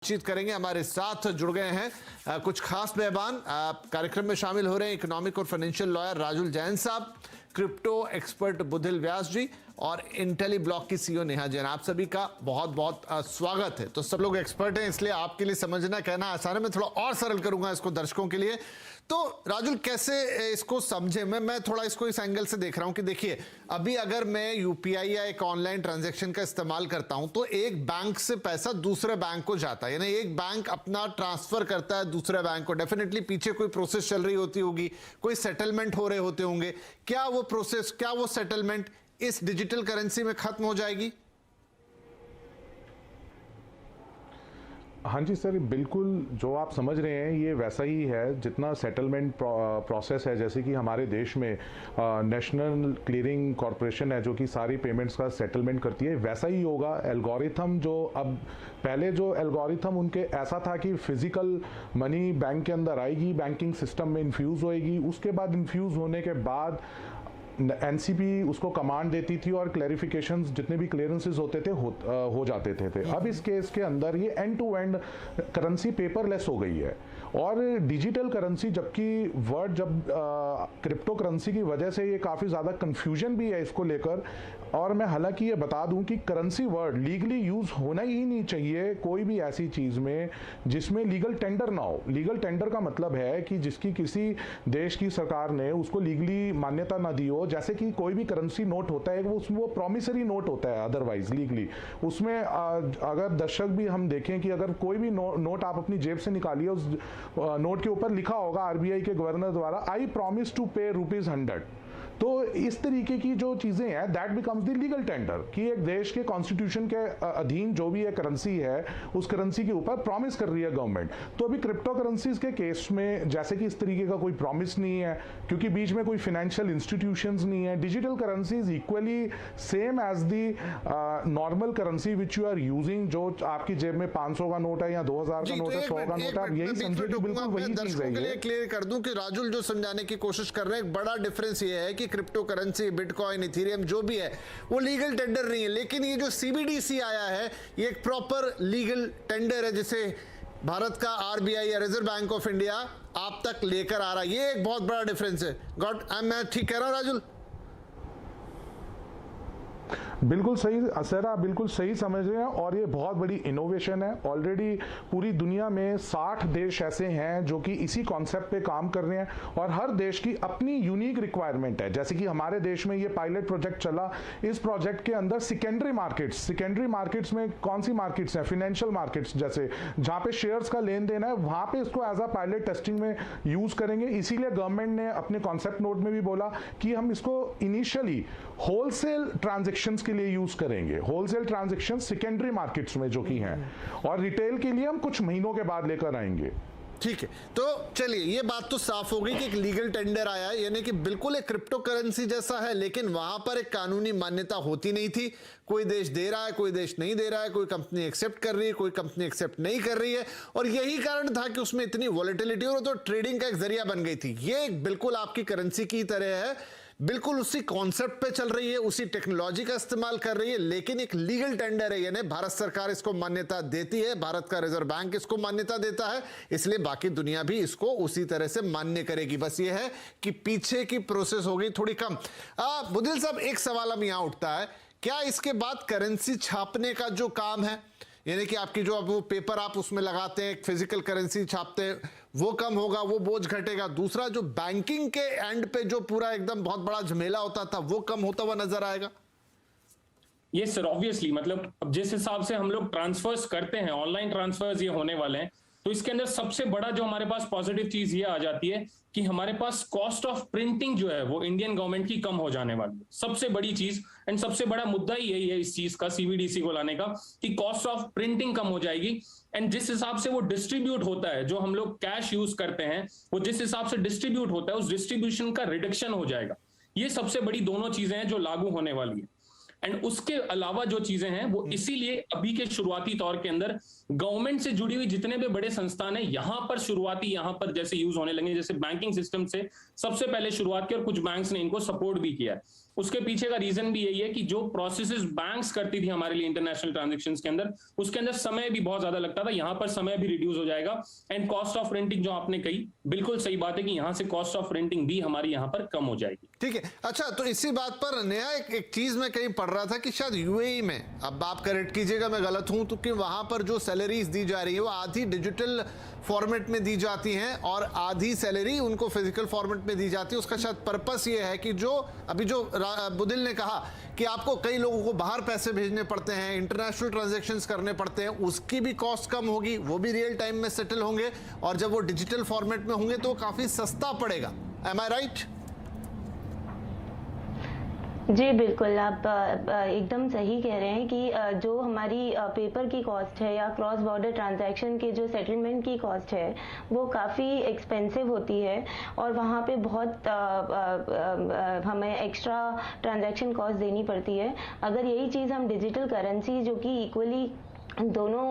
बातचीत करेंगे। हमारे साथ जुड़ गए हैं कुछ खास मेहमान। कार्यक्रम में शामिल हो रहे हैं इकोनॉमिक और फाइनेंशियल लॉयर राजुल जैन साहब, क्रिप्टो एक्सपर्ट बुधिल व्यास जी और इंटेलीब्लॉक की सीईओ नेहा जैन। आप सभी का बहुत बहुत स्वागत है। तो सब लोग एक्सपर्ट हैं, इसलिए आपके लिए समझना कहना आसान है। मैं थोड़ा और सरल करूंगा इसको दर्शकों के लिए। तो राजुल, कैसे इसको समझे? मैं थोड़ा इसको इस एंगल से देख रहा हूं कि देखिए, अभी अगर मैं यूपीआई या एक ऑनलाइन ट्रांजैक्शन का इस्तेमाल करता हूं तो एक बैंक से पैसा दूसरे बैंक को जाता है, यानी एक बैंक अपना ट्रांसफर करता है दूसरे बैंक को। डेफिनेटली पीछे कोई प्रोसेस चल रही होती होगी, कोई सेटलमेंट हो रहे होते होंगे। क्या वो प्रोसेस, क्या वो सेटलमेंट इस डिजिटल करेंसी में खत्म हो जाएगी? हाँ जी सर, बिल्कुल जो आप समझ रहे हैं ये वैसा ही है जितना सेटलमेंट प्रोसेस है। जैसे कि हमारे देश में नेशनल क्लियरिंग कॉरपोरेशन है जो कि सारी पेमेंट्स का सेटलमेंट करती है, वैसा ही होगा। एल्गोरिथम जो अब पहले जो एल्गोरिथम उनके ऐसा था कि फिजिकल मनी बैंक के अंदर आएगी, बैंकिंग सिस्टम में इन्फ्यूज़ होएगी, उसके बाद इन्फ्यूज़ होने के बाद एनसीपी उसको कमांड देती थी और क्लैरिफिकेशंस जितने भी क्लियरेंसेस होते थे हो जाते थे। अब इस केस के अंदर ये end to end currency paperless हो गई है और डिजिटल करेंसी, जबकि वर्ड जब क्रिप्टो करेंसी की वजह से ये काफ़ी ज़्यादा कंफ्यूजन भी है इसको लेकर। और मैं हालांकि ये बता दूं कि करेंसी वर्ड लीगली यूज़ होना ही नहीं चाहिए कोई भी ऐसी चीज़ में जिसमें लीगल टेंडर ना हो। लीगल टेंडर का मतलब है कि जिसकी किसी देश की सरकार ने उसको लीगली मान्यता ना दी हो। जैसे कि कोई भी करेंसी नोट होता है वो प्रॉमिसरी नोट होता है, अदरवाइज लीगली उसमें अगर दर्शक भी हम देखें कि अगर कोई भी नोट आप अपनी जेब से निकालिए, उस नोट के ऊपर लिखा होगा आरबीआई के गवर्नर द्वारा, आई प्रॉमिस टू पे ₹100। तो इस तरीके की जो चीजें हैं that becomes the legal tender कि एक देश के कॉन्स्टिट्यूशन के अधीन जो भी एक करेंसी है उस करेंसी के ऊपर प्रॉमिस कर रही है गवर्नमेंट। तो अभी क्रिप्टो करेंसीज के केस में जैसे कि इस तरीके का कोई प्रॉमिस नहीं है क्योंकि बीच में कोई फाइनेंशियल इंस्टीट्यूशंस नहीं है। Digital currencies equally same as the normal currency which you are using. जो आपकी जेब में 500 का नोट है या 2000 का नोट है, 100 का नोट है, आप यही समझिए कि बिल्कुल वही चीज है। ये क्लियर कर दूं कि राजुल जो समझाने की कोशिश कर रहे हैं, एक बड़ा डिफरेंस ये है कि क्रिप्टो करेंसी, बिटकॉइन, इथेरियम जो भी है वो लीगल टेंडर नहीं है, लेकिन ये जो सीबीडीसी आया है ये एक प्रॉपर लीगल टेंडर है जिसे भारत का आरबीआई या रिजर्व बैंक ऑफ इंडिया आप तक लेकर आ रहा है। ये एक बहुत बड़ा डिफरेंस है। गॉड, मैं ठीक कह रहा हूं राजुल? बिल्कुल सही सर, आप बिल्कुल सही समझ रहे हैं और ये बहुत बड़ी इनोवेशन है। ऑलरेडी पूरी दुनिया में 60 देश ऐसे हैं जो कि इसी कॉन्सेप्ट पे काम कर रहे हैं और हर देश की अपनी यूनिक रिक्वायरमेंट है। जैसे कि हमारे देश में ये पायलट प्रोजेक्ट चला, इस प्रोजेक्ट के अंदर सेकेंडरी मार्केट्स में कौन सी मार्केट्स हैं? फाइनेंशियल मार्केट्स, जैसे जहां पे शेयर्स का लेन देन है वहां पे इसको एज अ पायलट टेस्टिंग में यूज करेंगे। इसीलिए गवर्नमेंट ने अपने कॉन्सेप्ट नोट में भी बोला कि हम इसको इनिशियली होलसेल ट्रांजेक्शंस के लिए यूज करेंगे। होलसेल ट्रांजैक्शन सेकेंडरी मार्केट्स में जो कि हैं, और रिटेल के लिए हम कुछ महीनों के बाद लेकर आएंगे। ठीक है, तो चलिए ये बात तो साफ हो गई कि एक लीगल टेंडर आया है, यानी कि बिल्कुल एक क्रिप्टो करेंसी जैसा है, लेकिन वहां पर एक कानूनी मान्यता होती नहीं थी। कोई देश दे रहा है, कोई देश नहीं दे रहा है, कोई कंपनी एक्सेप्ट कर रही है, कोई कंपनी एक्सेप्ट नहीं कर रही है, और यही कारण था कि उसमें इतनी वॉलेटिलिटी और तो ट्रेडिंग का एक जरिया बन गई थी। ये बिल्कुल आपकी करेंसी की तरह है, बिल्कुल उसी कॉन्सेप्ट पे चल रही है, उसी टेक्नोलॉजी का इस्तेमाल कर रही है, लेकिन एक लीगल टेंडर है, यानी भारत सरकार इसको मान्यता देती है, भारत का रिजर्व बैंक इसको मान्यता देता है, इसलिए बाकी दुनिया भी इसको उसी तरह से मान्य करेगी। बस ये है कि पीछे की प्रोसेस हो गई थोड़ी कम। बुधिल साहब, एक सवाल अब यहां उठता है, क्या इसके बाद करेंसी छापने का जो काम है, यानी कि आपकी जो अब वो पेपर आप उसमें लगाते हैं, फिजिकल करेंसी छापते हैं, वो कम होगा, वो बोझ घटेगा? दूसरा, जो बैंकिंग के एंड पे जो पूरा एकदम बहुत बड़ा झमेला होता था वो कम होता हुआ नजर आएगा? ये सर ऑब्वियसली, मतलब अब जिस हिसाब से हम लोग ट्रांसफर्स करते हैं, ऑनलाइन ट्रांसफर्स ये होने वाले हैं, तो इसके अंदर सबसे बड़ा जो हमारे पास पॉजिटिव चीज ये आ जाती है कि हमारे पास कॉस्ट ऑफ प्रिंटिंग जो है वो इंडियन गवर्नमेंट की कम हो जाने वाली है। सबसे बड़ी चीज एंड सबसे बड़ा मुद्दा ही यही है इस चीज का, सीबीडीसी को लाने का, कि कॉस्ट ऑफ प्रिंटिंग कम हो जाएगी। एंड जिस हिसाब से वो डिस्ट्रीब्यूट होता है, जो हम लोग कैश यूज करते हैं, वो जिस हिसाब से डिस्ट्रीब्यूट होता है उस डिस्ट्रीब्यूशन का रिडक्शन हो जाएगा। ये सबसे बड़ी दोनों चीजें हैं जो लागू होने वाली है। एंड उसके अलावा जो चीजें हैं वो इसीलिए अभी के शुरुआती तौर के अंदर गवर्नमेंट से जुड़ी हुई जितने भी बड़े संस्थान है यहां पर यहां पर जैसे यूज होने लगे, जैसे बैंकिंग सिस्टम से सबसे पहले शुरुआत की और कुछ बैंक्स ने इनको सपोर्ट भी किया है। उसके पीछे का रीजन भी यही है कि जो प्रोसेसेस बैंक्स करती थी हमारे लिए इंटरनेशनल ट्रांजैक्शंस के अंदर, उसके अंदर समय भी बहुत ज्यादा लगता था। यहाँ पर समय भी रिड्यूस हो जाएगा। एंड कॉस्ट ऑफ रेंटिंग जो आपने कही, बिल्कुल सही बात है कि यहाँ से कॉस्ट ऑफ रेंटिंग भी हमारी यहाँ पर कम हो जाएगी। ठीक है। अच्छा, तो इसी बात पर नया एक चीज मैं कहीं पढ़ रहा था कि शायद यूएई में, अब आप करेक्ट कीजिएगा मैं गलत हूं, तो कि वहां पर जो सैलरीज दी जा रही है वो आधी डिजिटल फॉर्मेट में दी जाती हैं और आधी सैलरी उनको फिजिकल फॉर्मेट में दी जाती है। उसका शायद पर्पस ये है कि जो अभी जो बुदिल ने कहा कि आपको कई लोगों को बाहर पैसे भेजने पड़ते हैं, इंटरनेशनल ट्रांजैक्शंस करने पड़ते हैं, उसकी भी कॉस्ट कम होगी, वो भी रियल टाइम में सेटल होंगे, और जब वो डिजिटल फॉर्मेट में होंगे तो काफी सस्ता पड़ेगा। एम आई राइट? जी बिल्कुल, आप एकदम सही कह रहे हैं कि जो हमारी पेपर की कॉस्ट है या क्रॉस बॉर्डर ट्रांजैक्शन के जो सेटलमेंट की कॉस्ट है वो काफ़ी एक्सपेंसिव होती है और वहाँ पे बहुत हमें एक्स्ट्रा ट्रांजैक्शन कॉस्ट देनी पड़ती है। अगर यही चीज़ हम डिजिटल करेंसी जो कि इक्वली दोनों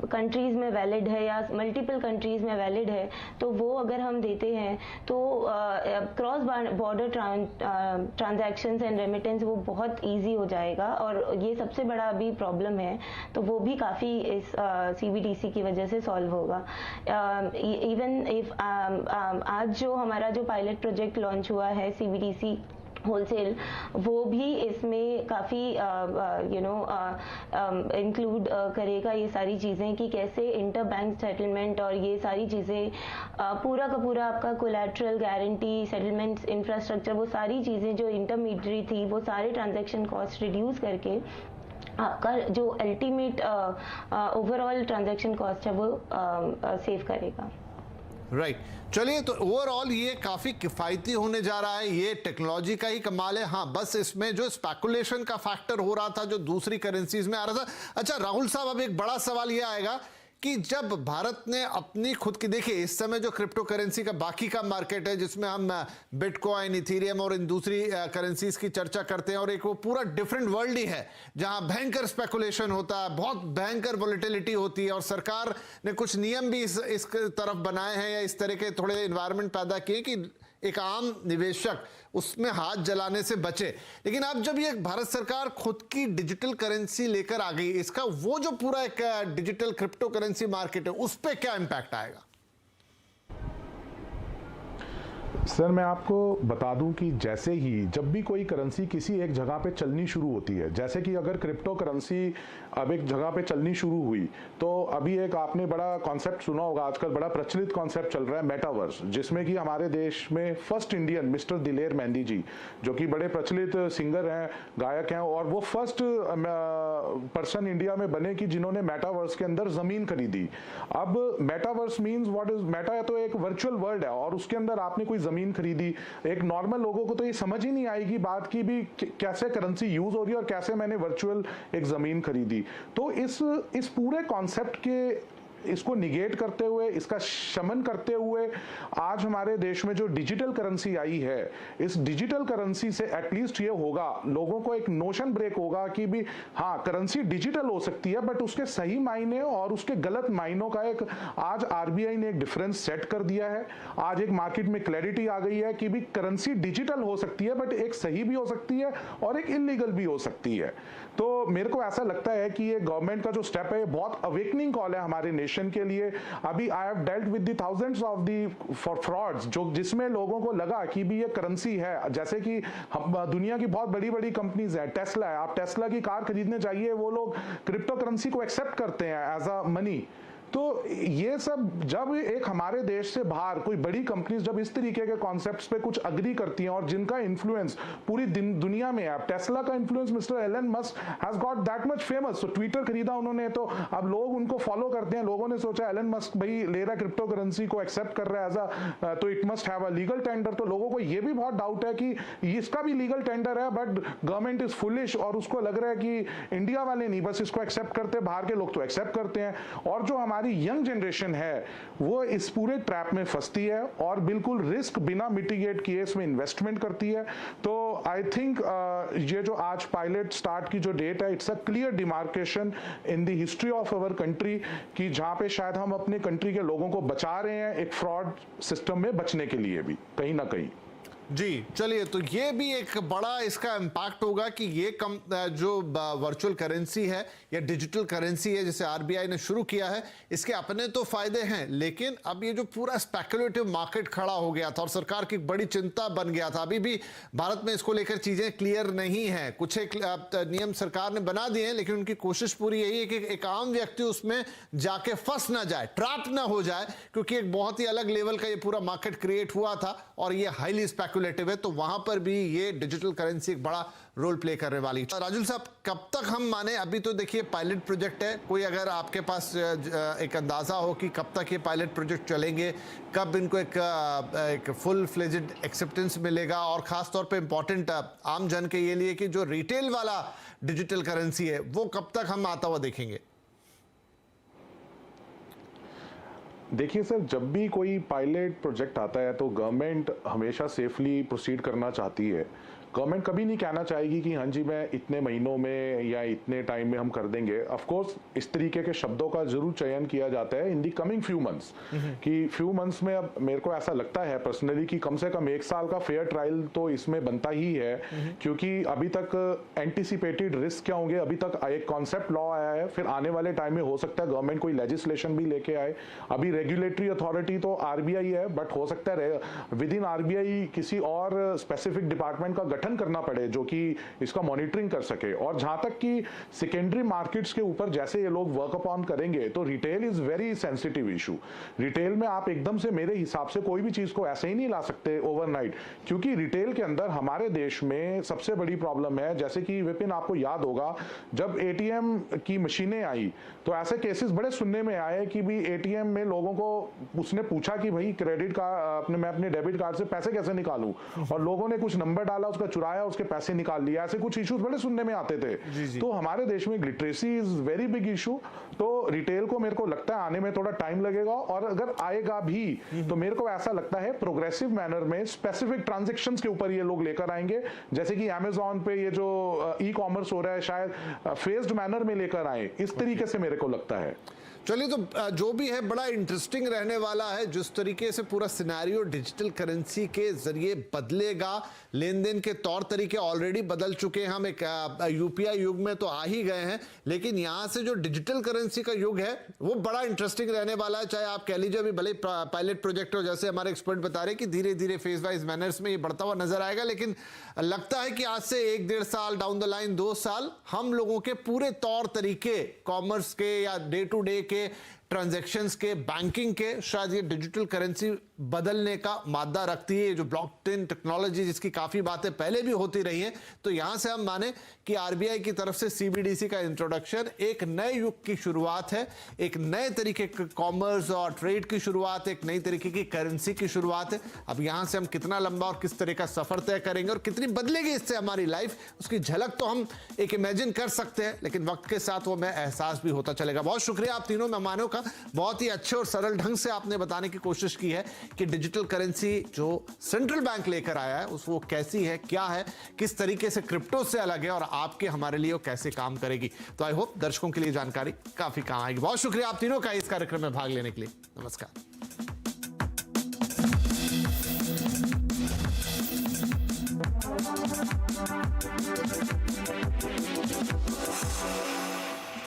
कंट्रीज़ में वैलिड है या मल्टीपल कंट्रीज़ में वैलिड है, तो वो अगर हम देते हैं तो cross border transactions and remittance वो बहुत इजी हो जाएगा। और ये सबसे बड़ा अभी प्रॉब्लम है, तो वो भी काफ़ी इस सीबीडीसी की वजह से सॉल्व होगा। इवन इफ आज जो हमारा जो पायलट प्रोजेक्ट लॉन्च हुआ है सीबीडीसी होलसेल, वो भी इसमें काफ़ी इंक्लूड करेगा ये सारी चीज़ें कि कैसे इंटर बैंक सेटलमेंट और ये सारी चीज़ें पूरा का पूरा आपका कोलैटरल गारंटी सेटलमेंट इंफ्रास्ट्रक्चर, वो सारी चीज़ें जो इंटरमीडियरी थी वो सारे ट्रांजैक्शन कॉस्ट रिड्यूस करके आपका जो अल्टीमेट ओवरऑल ट्रांजैक्शन कॉस्ट है वो सेव करेगा। राइट चलिए, तो ओवरऑल ये काफी किफायती होने जा रहा है, ये टेक्नोलॉजी का ही कमाल है। हाँ, बस इसमें जो स्पेकुलेशन का फैक्टर हो रहा था जो दूसरी करेंसीज में आ रहा था। अच्छा राहुल साहब, अब एक बड़ा सवाल ये आएगा कि जब भारत ने अपनी खुद की, देखिए इस समय जो क्रिप्टो करेंसी का बाकी का मार्केट है जिसमें हम बिटकॉइन, इथेरियम और इन दूसरी करेंसीज की चर्चा करते हैं, और एक वो पूरा डिफरेंट वर्ल्ड ही है जहां भयंकर स्पेकुलेशन होता है, बहुत भयंकर वोलेटिलिटी होती है, और सरकार ने कुछ नियम भी इस तरफ बनाए हैं या इस तरह के थोड़े इन्वायरमेंट पैदा किए कि एक आम निवेशक उसमें हाथ जलाने से बचे। लेकिन अब जब ये भारत सरकार खुद की डिजिटल करेंसी लेकर आ गई, इसका वो जो पूरा एक डिजिटल क्रिप्टो करेंसी मार्केट है उस पर क्या इंपैक्ट आएगा? सर मैं आपको बता दूं कि जैसे ही जब भी कोई करेंसी किसी एक जगह पे चलनी शुरू होती है, जैसे कि अगर क्रिप्टो करेंसी अब एक जगह पे चलनी शुरू हुई, तो अभी एक आपने बड़ा कॉन्सेप्ट सुना होगा, आजकल बड़ा प्रचलित कॉन्सेप्ट चल रहा है मेटावर्स, जिसमें कि हमारे देश में फर्स्ट इंडियन मिस्टर दिलेर मेहंदी जी, जो कि बड़े प्रचलित सिंगर हैं, गायक हैं, और वो फर्स्ट पर्सन इंडिया में बने कि जिन्होंने मेटावर्स के अंदर जमीन खरीदी। अब metaverse means what is Meta, तो एक वर्चुअल वर्ल्ड है और उसके अंदर आपने कोई जमीन खरीदी। एक नॉर्मल लोगों को तो ये समझ ही नहीं आएगी बात की भी कैसे करेंसी यूज हो रही है और कैसे मैंने वर्चुअल एक जमीन खरीदी। तो इस पूरे कॉन्सेप्ट के इसको निगेट करते हुए, इसका शमन करते हुए आज हमारे देश में जो डिजिटल करेंसी आई है, इस डिजिटल करेंसी से एटलीस्ट ये होगा, लोगों को एक नोशन ब्रेक होगा कि भी हाँ करेंसी डिजिटल हो सकती है, बट उसके सही मायने और उसके गलत मायनों का एक आज आरबीआई ने एक डिफरेंस सेट कर दिया है। आज एक मार्केट में क्लैरिटी आ गई है कि भी करेंसी डिजिटल हो सकती है, बट एक सही भी हो सकती है और एक इलीगल भी हो सकती है। तो मेरे को ऐसा लगता है कि ये गवर्नमेंट का जो स्टेप है, ये बहुत अवेकनिंग कॉल है हमारे नेशन के लिए। अभी I have dealt with the thousands of the frauds, जो जिसमें लोगों को लगा कि भी ये करेंसी है, जैसे कि हम दुनिया की बहुत बड़ी बड़ी कंपनीज है, टेस्ला है, आप टेस्ला की कार खरीदने चाहिए, वो लोग क्रिप्टो करेंसी को एक्सेप्ट करते हैं एज अ मनी। तो ये सब जब एक हमारे देश से बाहर कोई बड़ी कंपनीज जब इस तरीके के कॉन्सेप्ट्स पे कुछ अग्री करती हैं और जिनका इन्फ्लुएंस पूरी दुनिया में है, टेस्ला का influence Mr Elon Musk has got that much famous, तो ट्विटर खरीदा उन्होंने, तो अब लोग उनको फॉलो करते हैं। लोगों ने सोचा एलन मस्क भाई ले रहा क्रिप्टो करेंसी को एक्सेप्ट कर रहा है एज अ, तो it must have a legal tender. तो लोगों को ये भी बहुत डाउट है कि इसका भी लीगल टेंडर है, बट गवर्नमेंट इज फुलिश और उसको लग रहा है कि इंडिया वाले नहीं बस इसको एक्सेप्ट करते, बाहर के लोग तो एक्सेप्ट करते हैं। और जो हमारी यंग जनरेशन है वो इस पूरे ट्रैप में फंसती है और बिल्कुल रिस्क बिना मिटिगेट किए इसमें इन्वेस्टमेंट करती है। तो आई थिंक ये जो आज पायलट स्टार्ट की जो डेट है, it's a clear demarcation in the history of our country कि जहां पे शायद हम अपने कंट्री के लोगों को बचा रहे हैं एक फ्रॉड सिस्टम में बचने के लिए भी कहीं ना कहीं। जी, चलिए, तो ये भी एक बड़ा इसका इम्पैक्ट होगा कि ये जो वर्चुअल करेंसी है या डिजिटल करेंसी है जिसे आरबीआई ने शुरू किया है, इसके अपने तो फायदे हैं, लेकिन अब ये जो पूरा स्पेकुलेटिव मार्केट खड़ा हो गया था और सरकार की बड़ी चिंता बन गया था, अभी भी भारत में इसको लेकर चीजें क्लियर नहीं है। कुछ एक नियम सरकार ने बना दिए हैं, लेकिन उनकी कोशिश पूरी यही है कि एक आम व्यक्ति उसमें जाके फंस ना जाए, ट्रैप ना हो जाए, क्योंकि एक बहुत ही अलग लेवल का ये पूरा मार्केट क्रिएट हुआ था और ये हाईली स्पेकुलेटिव है, तो वहां पर भी ये डिजिटल करेंसी एक बड़ा रोल प्ले करने वाली है। राजुल साहब, कब तक हम माने? अभी तो देखिए पायलट प्रोजेक्ट है, कोई अगर आपके पास एक अंदाजा हो कि कब तक ये पायलट प्रोजेक्ट चलेंगे, कब इनको एक फुल फ्लेजेड एक्सेप्टेंस मिलेगा, और खास तौर पे इंपॉर्टेंट आम जन के ये लिए कि जो रिटेल वाला डिजिटल करेंसी है वो कब तक हम आता हुआ देखेंगे? देखिए सर, जब भी कोई पायलट प्रोजेक्ट आता है तो गवर्नमेंट हमेशा सेफली प्रोसीड करना चाहती है। गवर्नमेंट कभी नहीं कहना चाहेगी कि हाँ जी मैं इतने महीनों में या इतने टाइम में हम कर देंगे। ऑफ कोर्स इस तरीके के शब्दों का जरूर चयन किया जाता है इन दी कमिंग फ्यू मंथ्स, कि फ्यू मंथ्स में अब मेरे को ऐसा लगता है पर्सनली कि कम से कम 1 साल का फेयर ट्रायल तो इसमें बनता ही है, क्योंकि अभी तक एंटिसिपेटेड रिस्क क्या होंगे, अभी तक एक कॉन्सेप्ट लॉ आया है, फिर आने वाले टाइम में हो सकता है गवर्नमेंट कोई लेजिस्लेशन भी लेके आए। अभी रेगुलेटरी अथॉरिटी तो आरबीआई है, बट हो सकता है विद इन आरबीआई किसी और स्पेसिफिक डिपार्टमेंट का गठन करना पड़े जो कि इसका मॉनिटरिंग कर सके। और जहां तक कि सेकेंडरी मार्केट्स के ऊपर जैसे ये लोग वर्क अपॉन करेंगे, तो retail is very sensitive issue. Retail में आप एकदम से मेरे हिसाब से कोई भी चीज को ऐसे ही नहीं ला सकते ओवरनाइट, क्योंकि रिटेल के अंदर हमारे देश में सबसे बड़ी प्रॉब्लम है, जैसे कि विपिन आपको याद होगा जब एटीएम की मशीनें आई तो ऐसे केसेस बड़े सुनने में आए कि भी एटीएम में लोगों को उसने पूछा कि भाई क्रेडिट कार्ड मैं अपने डेबिट कार्ड से पैसे कैसे निकालूं, और लोगों ने कुछ नंबर डाला, उसका चुराया, उसके पैसे निकाल लिया। ऐसे कुछ इश्यूज बड़े सुनने में आते थे। तो हमारे देश में literacy is very big issue. तो रिटेल को मेरे को लगता है आने में थोड़ा टाइम लगेगा, और अगर आएगा भी तो मेरे को ऐसा लगता है प्रोग्रेसिव मैनर में स्पेसिफिक ट्रांजैक्शंस के ऊपर ये लोग लेकर आएंगे, जैसे कि अमेज़न पे ये जो ई कॉमर्स हो रहा है शायद फेज्ड मैनर में लेकर आए, इस तरीके से मेरे को लगता है। चलिए, तो जो भी है बड़ा इंटरेस्टिंग रहने वाला है, जिस तरीके से पूरा सिनेरियो डिजिटल करेंसी के जरिए बदलेगा। लेन देन के तौर तरीके ऑलरेडी बदल चुके हैं, हम एक यूपीआई युग में तो आ ही गए हैं, लेकिन यहाँ से जो डिजिटल करेंसी का युग है वो बड़ा इंटरेस्टिंग रहने वाला है। चाहे आप कह लीजिए अभी भले पायलट प्रोजेक्ट हो, जैसे हमारे एक्सपर्ट बता रहे कि धीरे धीरे फेज वाइज मैनर्स में ये बढ़ता हुआ नजर आएगा, लेकिन लगता है कि आज से 1-1.5 साल डाउन द लाइन, 2 साल, हम लोगों के पूरे तौर तरीके कॉमर्स के या डे टू डे के ट्रांजैक्शंस के, बैंकिंग के, शायद ये डिजिटल करेंसी बदलने का मादा रखती है। जो ब्लॉकचेन टेक्नोलॉजी जिसकी काफी बातें पहले भी होती रही हैं, तो यहां से हम माने कि आरबीआई की तरफ से सीबीडीसी का इंट्रोडक्शन एक नए युग की शुरुआत है, एक नए तरीके के कॉमर्स और ट्रेड की शुरुआत, एक नई तरीके की करेंसी की शुरुआत है। अब यहां से हम कितना लंबा और किस तरह का सफर तय करेंगे और कितनी बदलेगी इससे हमारी लाइफ, उसकी झलक तो हम एक इमेजिन कर सकते हैं, लेकिन वक्त के साथ वो में एहसास भी होता चलेगा। बहुत शुक्रिया आप तीनों मेहमानों का, बहुत ही अच्छे और सरल ढंग से आपने बताने की कोशिश की है कि डिजिटल करेंसी जो सेंट्रल बैंक लेकर आया है वो कैसी है, क्या है, किस तरीके से क्रिप्टो से अलग है और आपके हमारे लिए वो कैसे काम करेगी। तो आई होप दर्शकों के लिए जानकारी काफी काम आएगी। बहुत शुक्रिया आप तीनों का इस कार्यक्रम में भाग लेने के लिए। नमस्कार।